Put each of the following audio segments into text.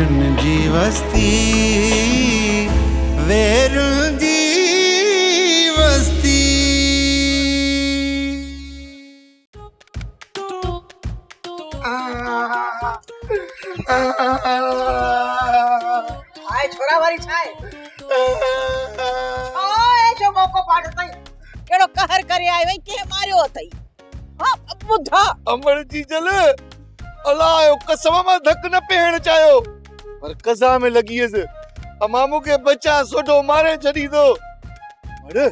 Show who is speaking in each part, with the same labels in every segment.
Speaker 1: वेरुन जी वस्ती, वेरुन जी वस्ती।
Speaker 2: आए छोरा वारी छाए ओए जो मोको पाड़ तई केड़ो कहर करे आए वई के मारियो तई। हां बुधा
Speaker 3: अमर जी जल अलायो कसम में धक न पहन चायो पर कजा में लगी है अमामू के बच्चा सोडो मारे छड़ी दो। अरे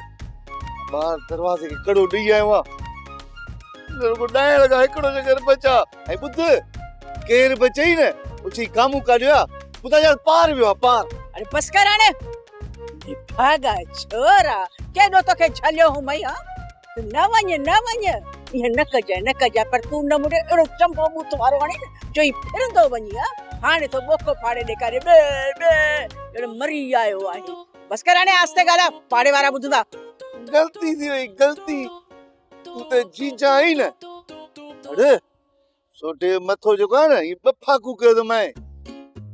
Speaker 3: बाहर दरवाजे के कड़ो नहीं आयो वा तेरे को डाय लगा एकड़ो जगर बच्चा आई बुद्ध केर बचई ने उची कामू काढिया बुधा यार पार वियो पार।
Speaker 2: अरे बस कर आने भागा छोरा केडो तो के झलियो हूं मई। हां न वञ ये न कजा पर तू न मुडे एड़ो चंपो बूत वारो आणी जो ही फिरंदो वञी। हाने तो बोको फाड़े ॾेखारे बे बे एड़ो मरी आयो आहे। बस कर आने आस्ते गाला पाड़े वारा बुधदा
Speaker 3: गलती थी वही गलती तू ते जीजा आई न। अरे सोटे मथो जो का ना ये बफा कु के तो मैं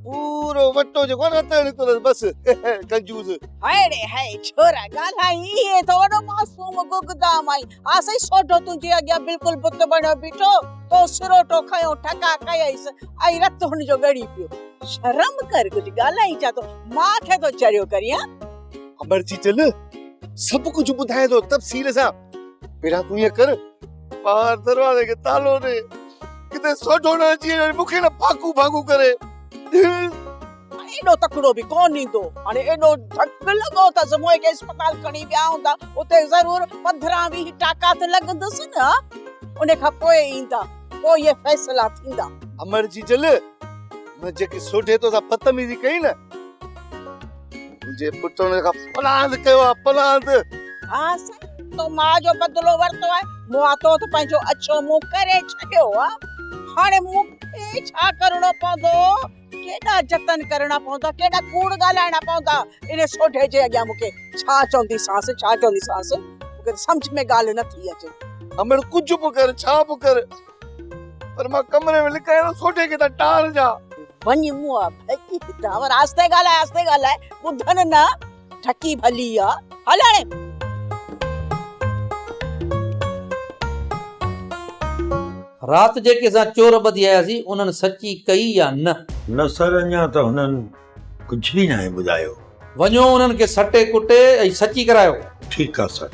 Speaker 3: पूरो वट्टो जो ना तणी तो बस कंजूस।
Speaker 2: हाय रे हाय छोरा गाला ये तो वडो मासूम गुगदा माई आसे सोडो तुंजे अग्या बिल्कुल बुत बणो बीठो तो सिरोटो खयो ठका कयइस आई रत हुन जो गड़ी पियो। शर्म कर कुछ गाला ही चा तो मां खे तो चरियो करिया।
Speaker 3: अमर जी चल सब कुछ बुधाए दो तफसील सा पेरा तू ये कर बाहर दरवाजे के तालो ने किते सोडो ना जी मुखे ना भागू करे।
Speaker 2: एडो तकड़ो भी कोन नींदो अने एडो धक लगो त जमोए के अस्पताल खणी विया हुंदा उते जरूर 15-20 टाका त लगंदस न उने खा पोए ईंदा पोइ ये फैसला थींदा।
Speaker 3: अमर जी चल न जेके सोडे तो सा बदतमीजी कई न मुझे पुटो ने का पलांद कयो पलांद।
Speaker 2: हां तो मां जो बदलो वरतो है मुआ तो पंजो अच्छो मुंह करे छड्यो। हाने मुखे छा करणो पवंदो केडा जतन करना पवंदा केडा कूड़ गालाइना पवंदा इने सोढे जे अग्या मुके छा चोंदी सांस मुके समझ में गाल न थी अचे।
Speaker 3: अमर कुछ पुकर छा पुकर पर मां कमरे में लिखायो सोढे के ता टार जा
Speaker 2: वनी मुआ भई टावर आस्ते गालाए बुधन न ठकी भलिया हलाने।
Speaker 4: रात जेके सा चोर बधी आयासी उन्हनि सची कई या न
Speaker 5: सर अञा त हुननि कुछ भी ना बुधायो।
Speaker 4: वञो उन्हनि के सटे कुटे ऐं सची करायो।
Speaker 5: ठीक है सर।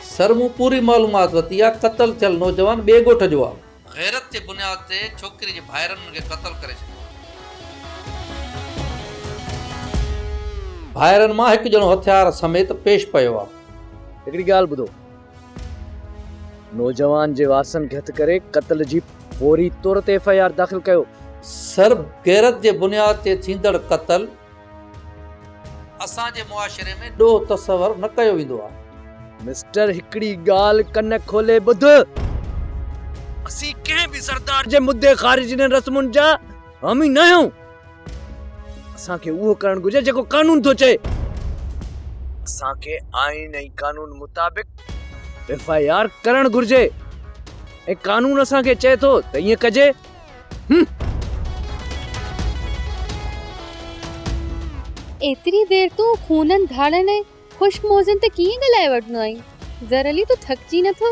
Speaker 4: सर मूं पूरी मालूमात वती आहे क़तल थियल नौजवान ॿिए ॻोठ जो आहे। गैरत जे बुनियाद ते छोकिरी जे भाइरनि खे क़तल करे छॾियो। भाइरनि मां हिकु ॼणो हथियार समेत पेश पियो आहे।
Speaker 6: हिकिड़ी ॻाल्हि ॿुधो नौजवान जे वारसनि खे हथ करे क़त्ल जी फौरी तौर ते एफआईआर दाख़िल कयो।
Speaker 4: सर गैरत जे बुनियाद ते थींदड़ क़त्ल असांजे मुआशिरे में ॾोह तसवर न कयो वेंदो आहे।
Speaker 6: मिस्टर हिकिड़ी ॻाल्हि कन खोले ॿुध असीं कंहिं बि सरदार जे मुद्दे ख़ारिज रस्मुनि जा हामी न आहियूं। असांखे उहो करणु घुर्जे जेको कानून थो चए। असांखे आइन ऐं कानून मुताबिक़ एफआईआर करणु घुर्जे ऐं कानून असांखे चए थो त ईअं कजे।
Speaker 7: एतिरी देर तूं खूननि धाड़नि ऐं खुश्क मौज़नि ते कीअं ॻाल्हाए वठंदो आहीं? ज़रली तूं थकिजी नथो?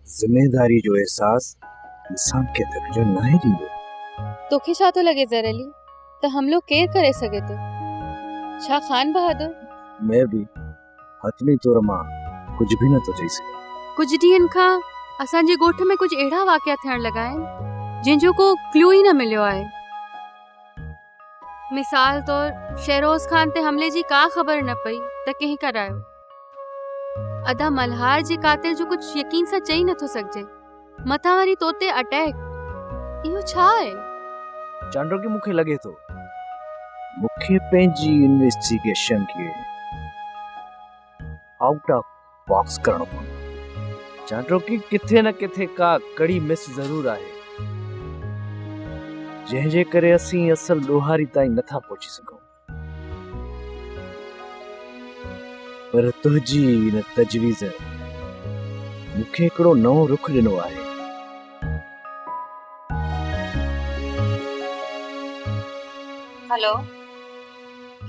Speaker 8: जिम्मेदारी जो एहसास इंसान खे थकजो न आहे ॾींदो।
Speaker 7: तोखे छा थो लॻे ज़रली त हमलो केरु करे सघे थो? छा ख़ान बहादुर?
Speaker 8: मैं भी हथनी तौर मां कुछ भी नथो चई सघां।
Speaker 7: कुछ ॾींहंनि खां असांजे ॻोठ में कुछ अहिड़ा वाक़िया थियण लॻा आहिनि जंहिंजो को क्लू ई न मिलियो आहे। मिसाल तौर शहरोज खान ते हमले जी का ख़बर न पई त कंहिं करायो। अदा मल्हार जे कातिल जो कुछ यकीन सां चई नथो सघिजे। मथां वरी तो ते अटैक। इहो छा आहे?
Speaker 8: चांडो की मूंखे लॻे थो मूंखे पंहिंजी इन्वेस्टिगेशन खे आउट ऑफ बॉक्स करणो पवंदो। चांडो की किथे न किथे का कड़ी मिस ज़रूर आहे जंहिंजे करे असीं असल ॾोहारी ताईं नथा पहुची सघूं। पर तुंहिंजी इन तजवीज़ मूंखे हिकिड़ो नओं रुख ॾिनो आहे।
Speaker 7: हेलो,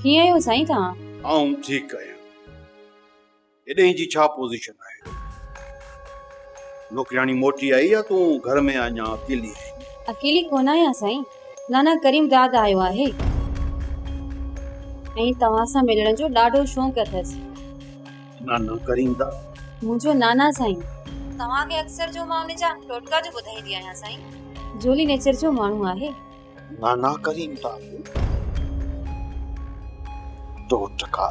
Speaker 7: कीअं आहियो साईं तव्हां?
Speaker 5: आऊं ठीकु आहियां। एॾे जी छा पोज़ीशन आहे? नौकरानी मोटी आई या तूं घर में अञा अकेली आहीं?
Speaker 7: अकेली कोन आहियां साईं, नाना करीम दाद आयो आहे ऐं तव्हां सां मिलण जो ॾाढो शौक़ु अथसि।
Speaker 5: नाना करीम दा?
Speaker 7: मुंहिंजो नाना साईं। तव्हांखे अक्सर जो मां उन जा टोटका जो ॿुधाईंदी आहियां साईं। जोली नेचर जो माण्हू आहे।
Speaker 5: नाना करीम दा टोटका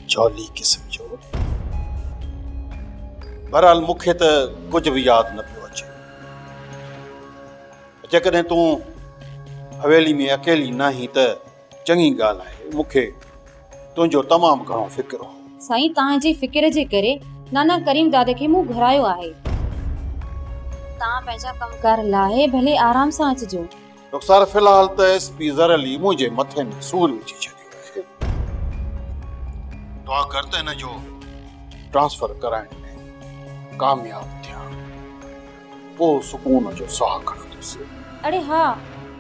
Speaker 5: जॉली क़िस्म जो। बहरहाल मूंखे त कुझु बि यादि न पियो अचे। जेकॾहिं तूं हवेली में अकेली न आहीं त चङी ॻाल्हि आहे। मूंखे तुंहिंजो तमामु घणो फ़िक्र हो।
Speaker 7: साईं तव्हांजी फ़िक्र जे करे नाना करीम दादे खे मूं घुरायो आहे। तव्हां पंहिंजा कमकार लाहे भले आराम सां अचिजो।
Speaker 5: रुख़सार फ़िलहाल त एसपी ज़र अली मुंहिंजे मथे में सूर विझी छॾियो आहे। दुआ कर त हिन जो ट्रांसफर कराइण में कामयाब थिया, पोइ सुकून जो साह खणंदुसि।
Speaker 7: अरे हा,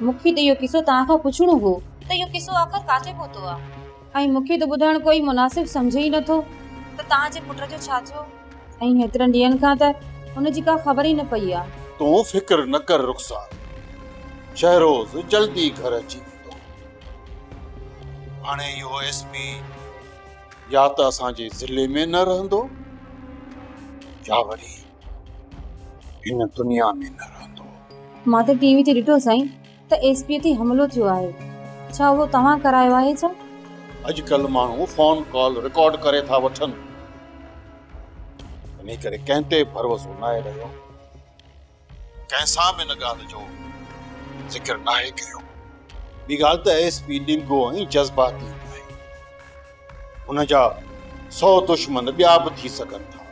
Speaker 7: मूंखे त इहो किसो तव्हां खां पुछणो हो त इहो किसो आख़िर काथे पहुतो आहे ऐं मूंखे त ॿुधण कोई मुनासिब सम्झे ई नथो त तव्हांजे पुट जो छा थियो ऐं हेतिरनि ॾींहंनि खां त हुनजी का ख़बर ई न पई आहे।
Speaker 5: तूं फ़िक्र न कर रुख़सार, शहरोज़ जल्दी घर अची वेंदो। हाणे इहो एसपी या त असांजे ज़िले में न रहंदो या वरी हिन दुनिया में न रहंदो।
Speaker 7: मां त टीवी ते ॾिठो साईं त एसपीअ ते हमिलो थियो आहे। छा उहो तव्हां करायो आहे छा?
Speaker 5: अॼुकल्ह माण्हू फ़ोन कॉल रिकॉर्ड करे था वठनि, इन करे कंहिं ते भरोसो न आहे रहियो। कंहिंसां बि हिन ॻाल्हि जो ज़िक्र न आहे कयो। ॿी ॻाल्हि त एसपी ॾिंगो ऐं जज़्बाती आहे। हुन जा 100 दुश्मन ॿिया बि थी सघनि था।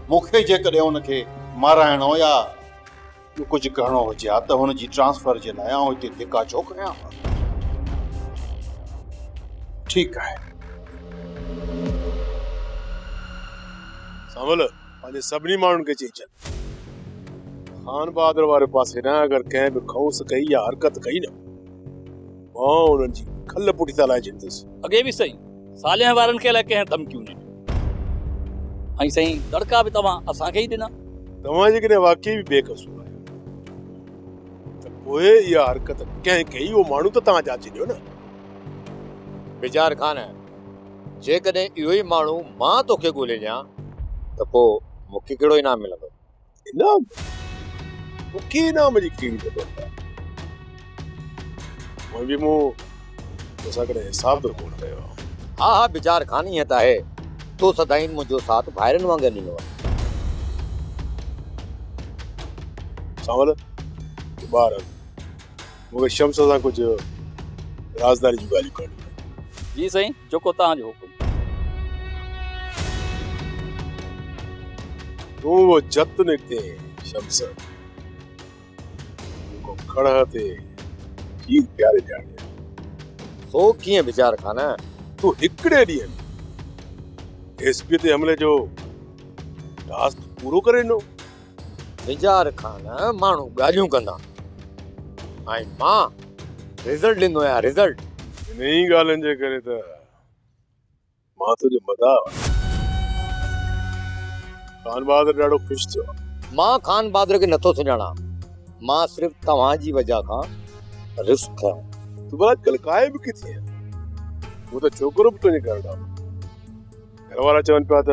Speaker 5: मूंखे जेकॾहिं हुनखे माराइणो या कुझु करिणो हुजे हा त हुनजी ट्रांसफर जे लाइ आउं हिते धिका छो कयां? ठीकु आहे।
Speaker 9: सामल पंहिंजे सभिनी माण्हुनि खे चई छॾ, खान बहादुर वारे पासे न अगरि कंहिं बि खौस कई या हरकत कई न, मां उन्हनि जी खल पुठी था लाइ छॾींदुसि।
Speaker 10: अॻे बि सही सालिया वारनि खे अलाए कंहिं धमकियूं ॾिनियूं ऐं साईं दड़का बि तव्हां असांखे ई ॾिना।
Speaker 9: तव्हां जेकॾहिं वाकई बि बेकसूर आहियो त पोइ इहा हरकत कंहिं कई उहो माण्हू त तव्हां जाचे ॾियो न।
Speaker 11: विचार खान, जेकॾहिं इहो ई माण्हू मां तोखे ॻोल्हे ॾियां त पोइ मूंखे कहिड़ो इनाम मिलंदो?
Speaker 9: इनाम? मूंखे इनाम जी कहिड़ी ज़रूरत आहे? मूं तोसां कॾहिं हिसाब त कोन कयो आहे।
Speaker 11: हा हा विचार खान, ईअं त आहे। तो सदाईं मुंहिंजो साथ भाइरनि वांगुरु ॾिनो आहे।
Speaker 9: सावल ॿार मूंखे शम्स सां कुझु राज़दारी जूं ॻाल्हियूं करणियूं।
Speaker 10: जी साईं, जेको तव्हांजो हुकुम।
Speaker 9: तूं वो जत निकिते शम्स, को खड़ा ते की प्यारे ॼाणे।
Speaker 11: सो कीअं विचार खान?
Speaker 9: तूं हिकिड़े ॾींहं में एसपी ते हमले जो टास्क पूरो करे ॾिनो।
Speaker 11: विचार खान, माण्हू ॻाल्हियूं कंदा ऐं मां रिज़ल्ट ॾींदो आहियां। रिज़ल्ट
Speaker 9: इन ई ॻाल्हियुनि जे करे त मां तुंहिंजो मदाह खान बहादुर ॾाढो ख़ुशि थियो।
Speaker 11: मां खान बहादुर खे नथो सुञाणा। मां सिर्फ़ु तव्हांजी वजह खां रिस्क खयों।
Speaker 9: तूं भला कलकाए बि किथे आहे? वो त छोकिरो बि तुंहिंजे घर ॾाढो। घर वारा चवनि पिया त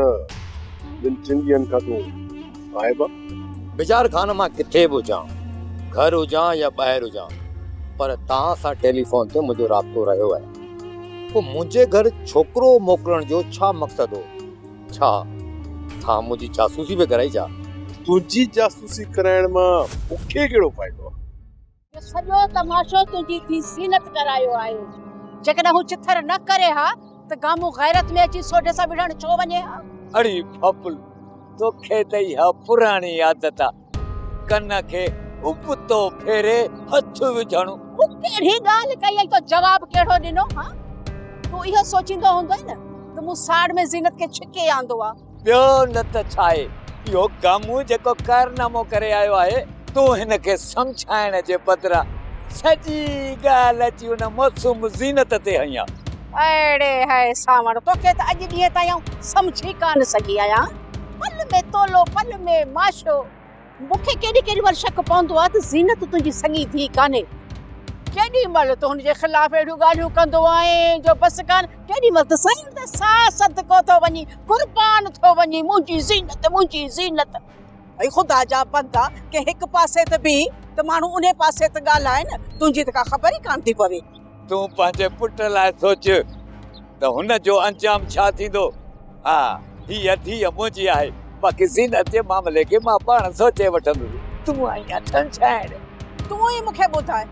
Speaker 9: ॿिनि 3 ॾींहंनि खां तूं गायब आहे।
Speaker 11: विचार खान, मां किथे बि हुजां, घर हुजां या ॿाहिरि हुजां, पर तव्हां सां टेलीफोन ते मुंहिंजो राब्तो रहियो आहे। पोइ मुंहिंजे घर छोकिरो मोकिलण जो छा मक़सदु हो? छा तव्हां मुंहिंजी जासूसी बि कराई छा?
Speaker 9: तुंहिंजी जासूसी कराइण मां मूंखे कहिड़ो फ़ाइदो आहे?
Speaker 2: सॼो तमाशो तुंहिंजी थी ज़ीनत करायो आहे। जेकॾहिं हू चिथर न करे हा त गामू गैरत में अची सोढे सां विढ़ण छो वञे हा?
Speaker 11: अड़ी फपुल, तोखे त इहा पुराणी आदत आहे। कन खे उपतो फेरे हथ विझणु।
Speaker 2: तूं कहिड़ी ॻाल्हि कई आई तो जवाब कहिड़ो ॾिनो? हा, तूं इहो सोचींदो हूंदो न त मूं साड़ में ज़ीनत खे छिके आंदो आहे।
Speaker 11: ॿियो न त छा आहे, इहो कमु जेको कारनामो करे आयो आहे, तूं हिनखे सम्झाइण जे बदिरां सॼी ॻाल्हि अची उन मौसूम ज़ीनत ते हई आहे।
Speaker 2: अड़े हाय सावण, तोखे त अॼु ॾींहं ताईं सम्झी कान सघी आहियां। पल में तोलो पल में माशो। मूंखे केॾी महिल शक पवंदो आहे त ज़ीनत तुंहिंजी सॻी धीउ कान्हे। केॾी महिल तूं हुनजे ख़िलाफ़ अहिड़ियूं ॻाल्हियूं कंदो आहे जो बसि कान। केॾी महिल त सही त सा सदको थो वञी, कुर्बान थो वञी, मुंहिंजी ज़ीनत मुंहिंजी ज़ीनत। भई ख़ुदा जा बंदा के हिकु पासे ते बि त माण्हू उन पासे ते ॻाल्हाए न, तुंहिंजी त का ख़बर ई कान थी पवे।
Speaker 11: तूं पंहिंजे पुट लाइ सोच त हुन जो अंजाम छा थींदो। हा, हीअ धीअ मुंहिंजी आहे, बाक़ी ज़ीनत जे मामले खे मां पाण सोचे वठंदुसि। तूं आई आहे सम्झाइण।
Speaker 2: तूं ई मूंखे ॿुधाए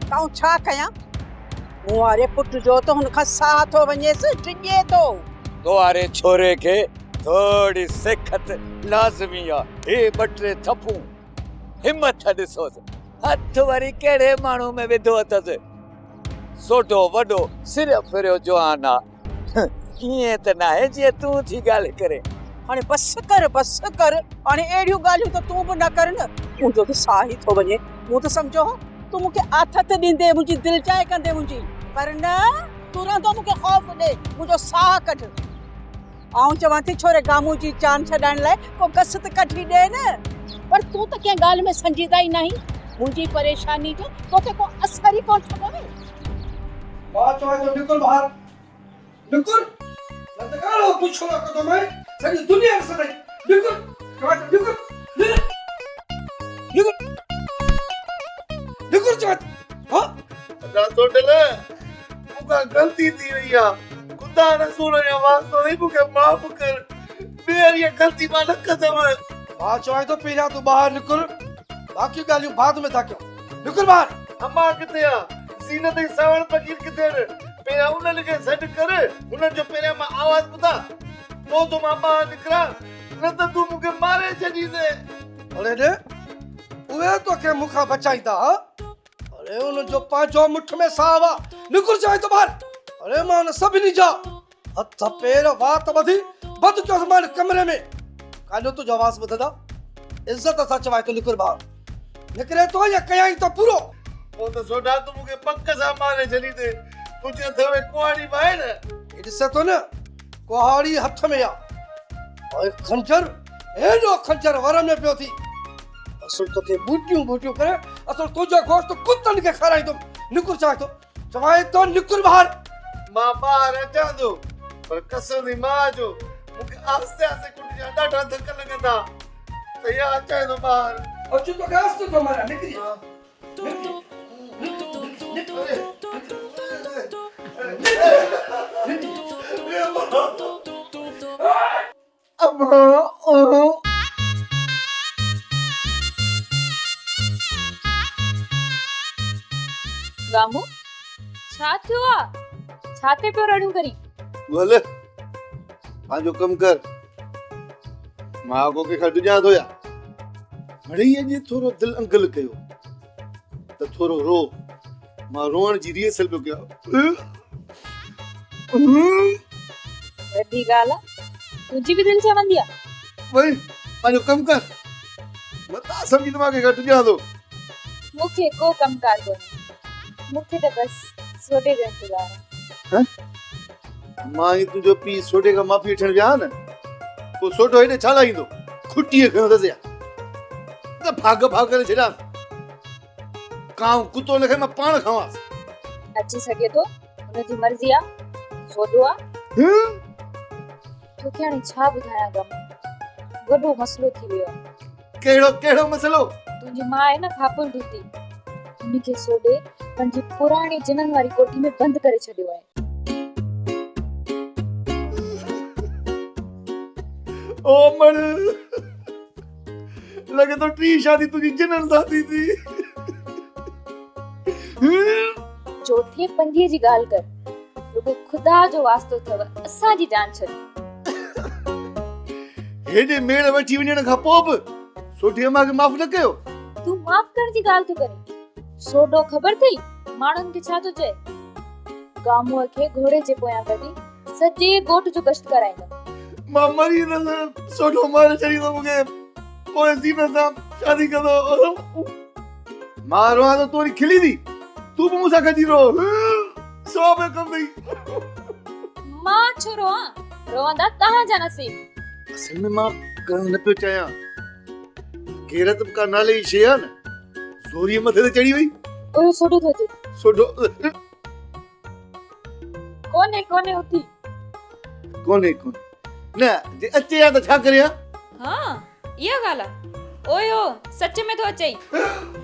Speaker 2: ताऊं छा कयां? मूं वारे पुट जो त हुन खां साह थो वञेसि, टिॼे थो।
Speaker 11: तो वारे छोरे खे थोड़ी सिखत लाज़मी आहे। हे 2-3 थपूं हिम्मत ॾिसोसि, हथ वरी कहिड़े माण्हू में विधो अथसि। सोढो वॾो सिर्फ़ फिरियो जवान आहे। ईअं त न आहे जीअं तूं थी ॻाल्हि करे।
Speaker 2: हाणे बसि कर। हाणे अहिड़ियूं ॻाल्हियूं त तूं बि न कर न। मुंहिंजो त साह ई थो वञे। मूं त सम्झो तूं मूंखे आथत ॾींदे, मुंहिंजी दिलि चाहे कंदे मुंहिंजी, पर न, तूं रहंदो मूंखे ख़ौफ़ ॾे, मुंहिंजो साह कढ। आऊं चवां थी छोरे गामू जी जान छॾाइण लाइ को गसत कढी ॾे न, पर तूं त कंहिं ॻाल्हि में संजीदा ई नहीं। मुंहिंजी परेशानी जो तोखे को असर ई कोन थो पवे।
Speaker 3: मां चवां थो निकुर ॿाहिरि, निकुर। न त काढ़ो पुछो न कंदो मैं, सॼी दुनिया खे सदाई निकुर। चवां थो निकुर, निकुर चवां थो। हाँ अदा तो डल मूंखां ग़लती थी वई आहे। ख़ुदा रसूल जा वास्तो नहीं, मूंखे माफ़ कर। ॿीहर इहा ग़लती मां न कंदमि। मां चवां थो पहिरियां तूं ॿाहिरि निकुर, बाक़ी ॻाल्हियूं बाद में था कयूं। निकुर ॿाहिरि। अम्मा किथे आहे? ज़ीनत जी सावण फ़क़ीर किथे आहिनि? पहिरियां उन्हनि खे सॾु कर, उन्हनि जो पहिरियां मां आवाज़ ॿुधां, पोइ तो मां ॿाहिरि निकिरां, न त तूं मूंखे मारे छॾींदे। अरे ॾे, उहे तोखे मूंखां बचाईंदा? अरे उन्हनि जो पंहिंजो मुठ में साहु आहे। निकुर चवां थो ॿाहिरि। अरे मां उन सभिनी जा हथ पेर वात ॿधी बंदि कयोसि मां कमरे में। काॾो तुंहिंजो आवाज़ ॿुधंदा? इज़त सां चवां थो निकुर ॿाहिरि। निकिरे थो या कयां ई तो पूरो? पोइ त सोढा तूं मूंखे पक सां मारे छॾींदे। तुंहिंजे हथ में कुहाड़ी बि आहे न? ॾिसे थो न, कुहाड़ी हथ में आहे और खंजर, हेॾो खंजर वर में पियो थी। असुल तोखे बूटियूं करे असुल तुंहिंजो गोश्त कुतनि खे खाराईंदुमि। निकुर चवां थो निकुर ॿाहिरि। मां ॿाहिरि अचां थो, पर कसम थी मां जो मूंखे आस्ते आस्ते कुंड जा ॾाढा धक लॻंदा। त इहा अचां थो ॿाहिरि। अचु तोखे आस्ते थो मारियां, निकिरी।
Speaker 7: गामू छा थियो आहे? छा ते पियो रड़ियूं करी?
Speaker 3: बोले पंहिंजो कमु कर। मां को के खा ॾियां थो या घणी अॼु थोरो दिलि अंगल कयो त थोरो रो। मां रोअण जी रिहर्सल पियो कयां।
Speaker 7: वॾी ॻाल्हि आहे, तुंहिंजी बि दिलि चवंदी आहे।
Speaker 3: वई पंहिंजो कमु कर, मता सम्झी दिमाग़ खे ॾियां थो।
Speaker 7: मूंखे को कमकार कोन्हे, मूंखे त बसि सोडे जो इंतज़ार आहे।
Speaker 3: मां ही तुंहिंजो पीउ सोडे खां माफ़ी वठण विया न, पोइ सोडो हेॾे छा लाईंदो? खुटीअ खयोंसि या त भाग करे छॾां। कांव कुतो न खे मां पाण खावांसि।
Speaker 7: अची सघे थो, हुनजी मर्ज़ी आहे, सोडो आहे। तोखे हाणे छा ॿुधायां गम, वॾो मसलो थी वियो आहे।
Speaker 3: कहिड़ो मसलो?
Speaker 7: तुंहिंजी मां आहे न खापुल दूती, हुनखे सोडे पंहिंजी पुराणी जिननि वारी कोठी में बंदि करे छॾियो आहे।
Speaker 3: ओ मण लॻे थो टी शादी तुंहिंजी जिननि सां थी थी।
Speaker 7: चौथे पंजीअ जी ॻाल्हि कर, रुगो ख़ुदा जो वास्तो अथव, असांजी जान छॾ।
Speaker 3: हेॾे मेड़ वठी वञण खां पोइ बि सोढी अम्मा खे माफ़ न कयो?
Speaker 12: तू माफ कर जी ॻाल्हि तो करे सोडो ख़बर थई माण्हुनि खे छा थो चए गामूअ खे घोड़े जे पोयां कढी सॼे ॻोठ जो कष्ट कराईंदो
Speaker 3: मां मरी न सोडो मारे छड़ी तो मुके पोइ जीवन सां शादी कंदो मां रोआ तो तोरी खिली दी तू भी मूंसां गॾी रो सौ में कम नहीं
Speaker 12: मां छो रोवंदा तव्हां जा नसीब
Speaker 3: असल में मां करण न पियो चाहियां गैरत का नाले जी शइ आहे न ज़ोरीअ मथे ते चढ़ी वई
Speaker 12: ओयो सोडो थो अचे
Speaker 3: सोडो
Speaker 12: कोने कोने उथी
Speaker 3: कोने न जे अचे या त छा करिया
Speaker 12: हां इहा ॻाल्हि आहे ओयो सच में थो अचई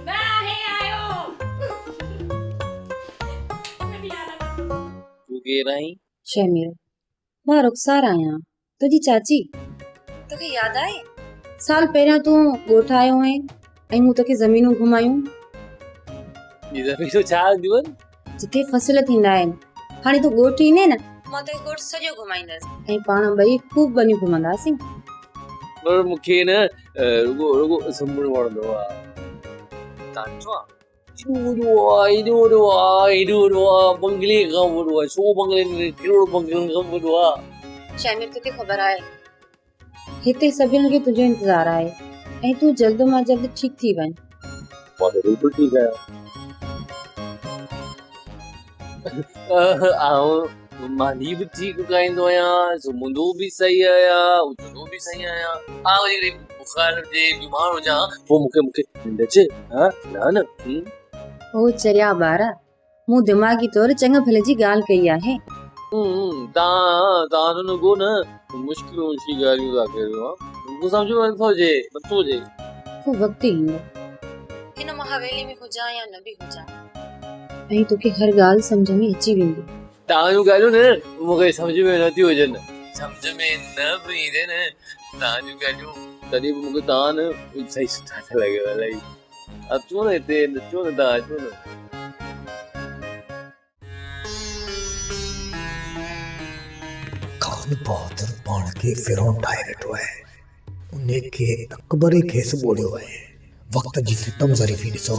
Speaker 12: मैं हे आयो
Speaker 10: तू केरु आहीं
Speaker 13: शमीर मां रुखसार आहियां तुंहिंजी चाची तोखे यादि आहे साल पहिरियां तूं ॻोठ आयो हुएं ऐं मूं तोखे ज़मीनूं घुमायूं
Speaker 10: ये दफ़े तो छा दिवन
Speaker 13: जिथे फसल थींदा आहिनि हाणे तूं ॻोठ ईंदे न मां तोखे ॻोठ सॼो घुमाईंदसि ऐं पाण ॿई खूब बनियूं घुमंदासीं
Speaker 10: पर मूंखे न रुगो सुम्हणु वणंदो आहे तांचो बंगले खां वॾो आहे 100 बंगले करोड़ बंगलनि खां वॾो आहे
Speaker 13: शमीर तोखे ख़बर आहे हिते सभिनि खे तुंहिंजो इंतज़ारु आहे ऐं तूं जल्द मां जल्द ठीकु थी वञ
Speaker 10: मां बिल्कुलु ठीकु आहियां मानी भी ठीक गाइंदो आहियां सुम्हंदो भी सही आहियां उथंदो भी सही आहियां वरी बुखार जे बीमार हो जा पोइ मूंखे निंड अचे हा न
Speaker 13: ओ चरिया ॿार मूं दिमाग़ी तौर चङा भले जी ॻाल्हि कई आहे
Speaker 10: तां न गो न मुश्किल ॻाल्हियूं था कयो मूंखे सम्झ में नथो अचे
Speaker 13: को वक़्तु ईंदो हिन मां हवेली में हुजां या न बि हुजां ऐं तोखे हर ॻाल्हि सम्झ में अची वेंदी
Speaker 10: तव्हांजूं ॻाल्हियूं न मूंखे सम्झ में नथियूं अचनि सम्झ में न बि ईंदे न तव्हांजूं ॻाल्हियूं तॾहिं बि मूंखे तव्हां न सही सुठा था लॻेव इलाही अचो न हिते अचो न तव्हां अचो न
Speaker 11: खान बहादुर पाण खे फिरौन ठाहे ॾिठो आहे उन खे अकबर खेसि ॿोड़ियो आहे वक़्त जी सितम ज़रीफ़ी ॾिसो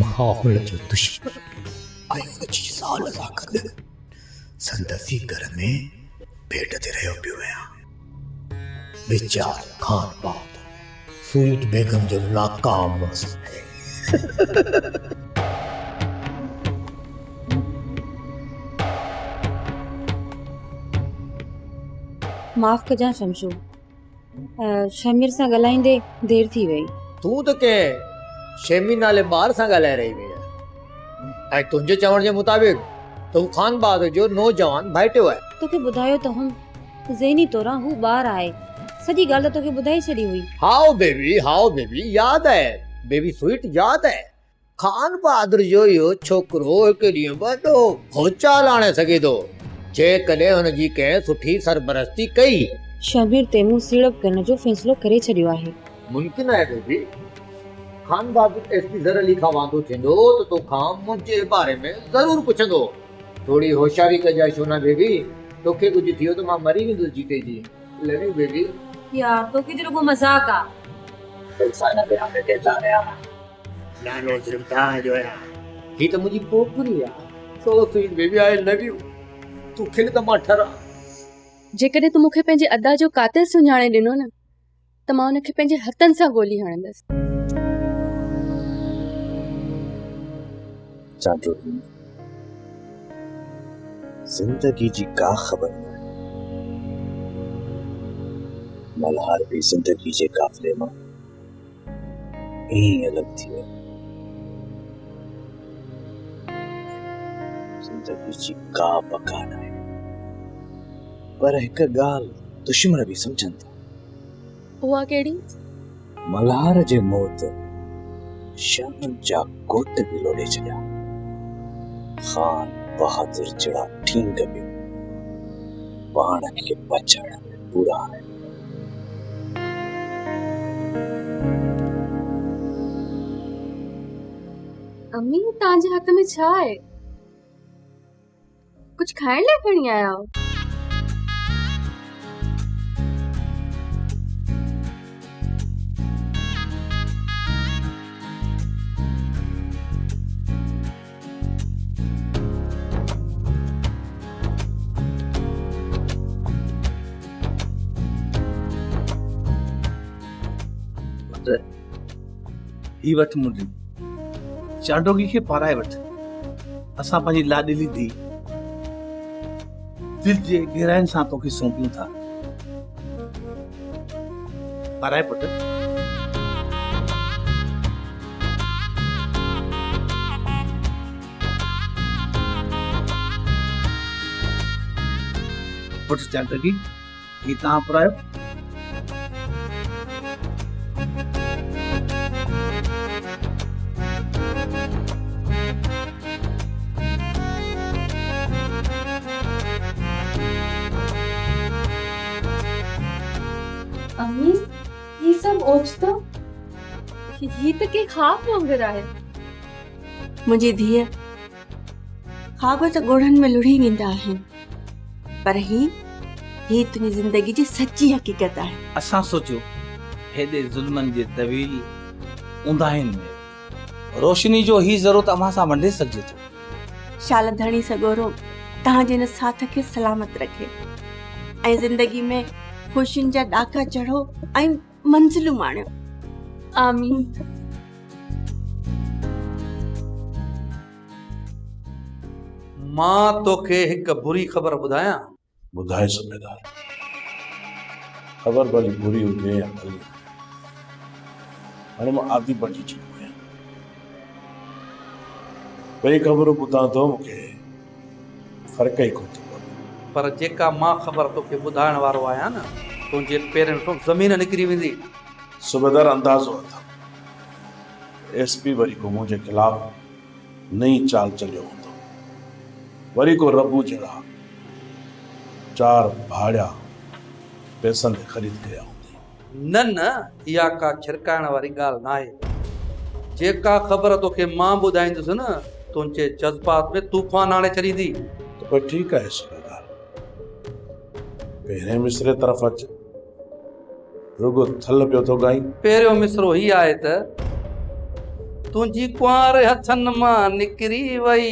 Speaker 11: माहौल जो दुश्मन ऐं उन जी ज़ाल सां गॾु संदसि घर में भेट ते रहियो पियो आहियां वीचार खान बहादुर स्वीट बेगम जो नाकाम
Speaker 13: माफ़ कजां शमशू शमीर सां ॻाल्हाईंदे देर थी वई
Speaker 11: तूं त कंहिं शेमी नाले ॿार सां ॻाल्हाए रही हुई ऐं तुंहिंजे चवण जे मुताबिक़ तूं खान बहादुर जो नौजवान भाइटियो आहे
Speaker 13: तोखे ॿुधायो त हुन ज़हनी तौरां हू ॿार आहे सॼी ॻाल्हि तोखे ॿुधाई छॾी हुई
Speaker 11: हाउ बेबी यादि आहे बेबी स्वीट यादि आहे खान बहादुर जो इहो छोकिरो हिकु ॾींहुं वॾो भूचाल आणे सघे थो जेकॾहिं हुनजी कंहिं सुठी सरपरस्ती कई
Speaker 13: शमीर ते मूं सीड़प करण जो फ़ैसिलो करे छॾियो आहे
Speaker 11: मुमकिन आहे बेबी खान बहादुर एसपी ज़र अली खां वांदो थींदो त तोखां मुंहिंजे बारे में ज़रूरु पुछंदो थोड़ी होशियारी कजाए छो न बेबी तोखे कुझु थियो त मां मरी वेंदुसि जीते जी लड़ी बेबी
Speaker 13: यार तोखे त रुगो मज़ाक आहे
Speaker 11: नालो सिर्फ़ तव्हांजो आहे ही त मुंहिंजी पोकरी आहे so sweet baby I love U तूं खिल त मां ठरा
Speaker 7: जेकॾहिं तूं मूंखे पंहिंजे अदा जो कातिल सुञाणे ॾिनो न त मां हुनखे पंहिंजे हथनि सां गोली हणंदसि
Speaker 8: जिंदगी जी का ख़बर मल्हार भी जिंदगी जे काफ़िले मां ईअं अलॻि थी वियो जिंदगी जी का पका न आहे पर हिकु ॻाल्हि दुश्मन बि सम्झनि था
Speaker 7: उहा कहिड़ी
Speaker 8: मल्हार जे मौत शामन जा कोट बि लोॾे छॾिया खान बहादुर जड़ा ठींग बि पाण खे बचाइण में पूरा आहे
Speaker 7: अम्मी तव्हांजे हथ में छा आहे कुछ खाइण लाइ खणी आया हो
Speaker 8: ही वठ मुंडी चांडोगी खे पाराए वठ असां पंहिंजी लाॾिली धी दिल जे गहराइनि सां तोखे सौंपियूं था पाराए पुट पुट चांडोगी ही तव्हां पुरायो
Speaker 12: अम्मी ये सब ओचितो ये त के ख़्वाब वांगुरु आहे।
Speaker 2: मुंहिंजी धीअ ख़्वाब त ॻोढ़नि में लुढ़ी वेंदा आहिनि पर ही तुंहिंजी ज़िंदगी जी सची हक़ीक़त आहे।
Speaker 8: असां सोचियो हेॾे ज़ुल्मनि जे तवील ऊंदाहिनि में रोशनी जो ही ज़रूरत अव्हां सां वंडे सघिजे थो।
Speaker 2: शाल धणी सॻोरो तव्हांजे हिन साथ खे सलामत रखे ऐं ज़िंदगी में ख़ुशियुनि जा ॾाका चढ़ो ऐं मंज़िलूं माणियो।
Speaker 12: आमीन।
Speaker 4: मां तोखे हिकु बुरी ख़बर ॿुधायां।
Speaker 5: ॿुधाए सूबेदार ख़बर भली बुरी हुजे या भली हाणे मां आदि बणिजी चुको आहियां ॿई ख़बरूं ॿुधां थो मूंखे फ़र्क़ु ई कोन थो पवे
Speaker 4: पर जेका मां ख़बर तोखे ॿुधाइण वारो आहियां न तुंहिंजे पेरनि खां ज़मीन निकिरी वेंदी।
Speaker 5: सूबेदार अंदाज़ो अथव एसपी वरी को मुंहिंजे ख़िलाफ़ नई चाल चलियो हूंदो वरी को रबू जहिड़ा 4 भाड़िया पैसनि ते ख़रीद कया हूंदी।
Speaker 4: न इहा का छिरकाइण वारी ॻाल्हि न आहे। जेका ख़बर तोखे मां ॿुधाईंदुसि न तुंहिंजे जज़्बात में तूफ़ान आणे छॾींदी।
Speaker 5: त पोइ ठीकु आहे सूबेदार पहिरें मिसरे तरफ़ अच रुगो थल पियो थो ॻाई।
Speaker 4: पहिरियों मिसरो ही आहे त तुंहिंजी कुंवारे हथनि मां निकिरी वई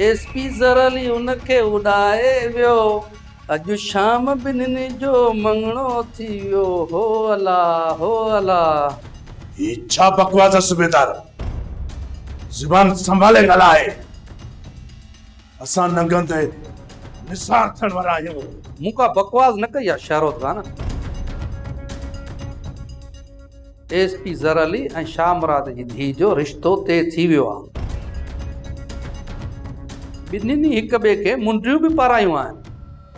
Speaker 4: एसपी ज़रली उनखे उॾाए वियो अॼु शाम ॿिन्हिनि जो मंगणो थी वियो हो अला।
Speaker 5: ये छा बकवास है सूबेदार ज़ुबान संभाले ॻाल्हाए असां नंगंदे निसार थियण वारा आहियूं।
Speaker 4: मूंखां बकवास न कई आहे शहरोत खान। एसपी ज़रली ऐं शामरात जी धीउ जो रिश्तो तय थी वियो आहे। ॿिन्हिनि हिक ॿिए खे मुंडियूं बि पारायूं आहिनि।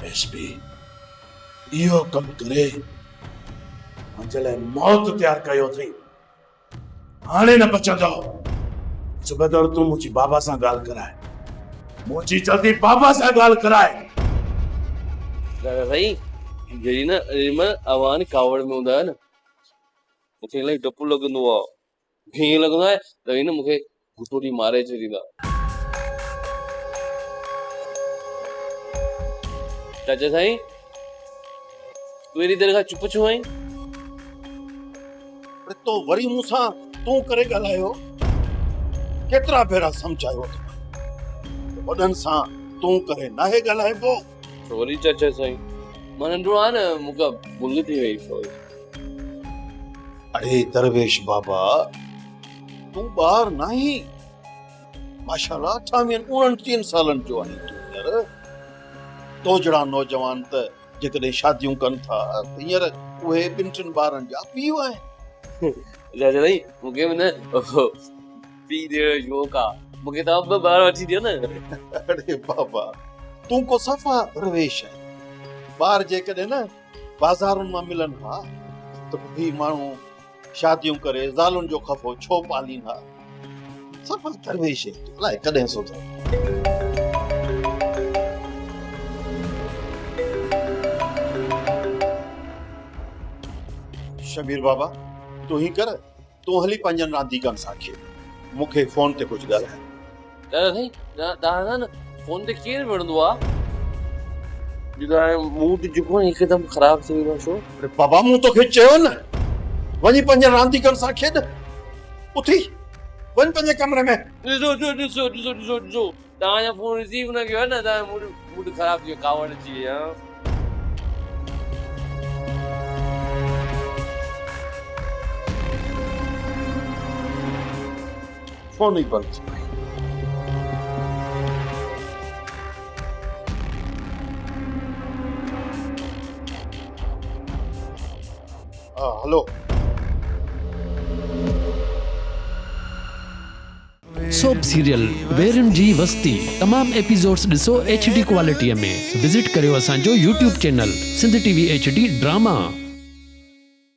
Speaker 5: एसपी इहो कमु करे मुंहिंजे लाइ मौत तयारु कयो अथई हाणे न बचंदो। सूबेदार तूं मुंहिंजी बाबा सां ॻाल्हि कराए मुंहिंजी जल्दी बाबा सां ॻाल्हि कराए।
Speaker 10: दादा साईं जॾहिं न अजमल अवान कावड़ में हूंदा आहे न मूंखे इलाही डपु लॻंदो आहे हीअं लॻंदो आहे त हिन मूंखे घुटोड़ी मारे छॾींदा। चाचा साईं तूं एॾी देरि खां चुप छो आहीं?
Speaker 5: तो वरी मूंसां तूं करे ॻाल्हायो केतिरा भेरा सम्झायो वॾनि सां तूं करे नाहे ॻाल्हाइबो।
Speaker 10: सॉरी चाचा साईं मां नंढो आहे न मूंखां भुल थी वई। सॉरी।
Speaker 5: अरे दरवेश बाबा तूं ॿार नाही माशाल्लाह 28-29 सालनि जो आहीं तूं यार। तो जहिड़ा नौजवान त जेकॾहिं शादियूं कनि था त हींअर उहे 2-3 ॿारनि जा पीउ आहिनि।
Speaker 10: चाचा साईं मूंखे बि न पीउ ॾियण जो शौक़ु आहे मूंखे तव्हां 2 ॿार वठी ॾियो न।
Speaker 5: अरे बाबा तूं को सफ़ा दरवेश आहे। ॿार जेकॾहिं न बाज़ारुनि मां मिलनि हा त ही माण्हू शादियूं करे ज़ालुनि जो खफ़ो छो पालीनि हा। सफ़ा दरवेश आहे अलाए कॾहिं सुधर। शबीर बाबा तूं ही कर तूं हली पंहिंजनि रांदीगरनि सां खे मूंखे फोन ते कुझु ॻाल्हाए।
Speaker 10: दादा साईं दादा न फोन ते केरु वणंदो आहे जो मूड जेको हिकदमि ख़राबु थी वेंदो छो?
Speaker 5: अरे बाबा मूं तोखे चयो न वञी पंहिंजनि रांदीगरनि सां खेॾ उथी वञ पंहिंजे कमरे में।
Speaker 10: ॾिसो तव्हांजो फोन रिसीव न कयो आहे न तव्हांजो मूड ख़राबु थी वियो कावड़ अची वई आहे।
Speaker 5: फोन ही बंद थी। हेलो
Speaker 14: सोप सीरियल वेरन जी वस्ती तमाम एपिसोड्स ॾिसो HD क्वालिटीअ में। विज़िट करियो असांजो YouTube channel Sindh TV HD drama.